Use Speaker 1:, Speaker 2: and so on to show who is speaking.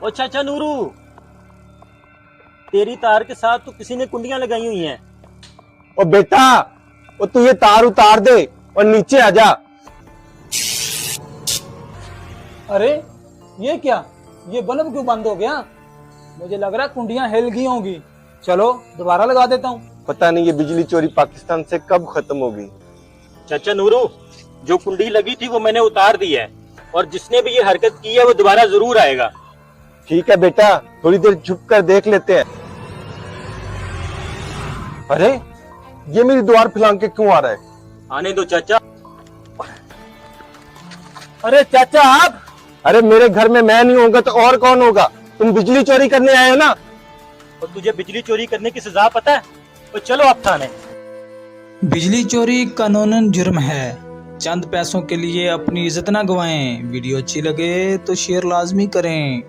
Speaker 1: ओ चाचा नूरू, तेरी तार के साथ तो किसी ने कुंडियां लगाई हुई हैं।
Speaker 2: ओ बेटा, ओ तू ये तार उतार दे और नीचे आ जा।
Speaker 3: अरे ये क्या, ये बल्ब क्यों बंद हो गया? मुझे लग रहा है कुंडियां हिल गई होंगी। चलो दोबारा लगा देता हूँ।
Speaker 2: पता नहीं ये बिजली चोरी पाकिस्तान से कब खत्म होगी।
Speaker 1: चाचा नूरू, जो कुंडी लगी थी वो मैंने उतार दी है, और जिसने भी ये हरकत की है वो दोबारा जरूर आएगा।
Speaker 2: ठीक है बेटा, थोड़ी देर छुप कर देख लेते हैं। अरे ये मेरी द्वार फिलांग के क्यों आ रहा है?
Speaker 1: आने दो चाचा।
Speaker 3: अरे चाचा आप?
Speaker 2: अरे मेरे घर में मैं नहीं होगा तो और कौन होगा? तुम बिजली चोरी करने आए हो ना?
Speaker 1: और तुझे बिजली चोरी करने की सजा पता है? तो चलो आप थाने।
Speaker 4: बिजली चोरी कानूनन जुर्म है। चंद पैसों के लिए अपनी इज्जत ना गवाएं। वीडियो अच्छी लगे तो शेयर लाजमी करें।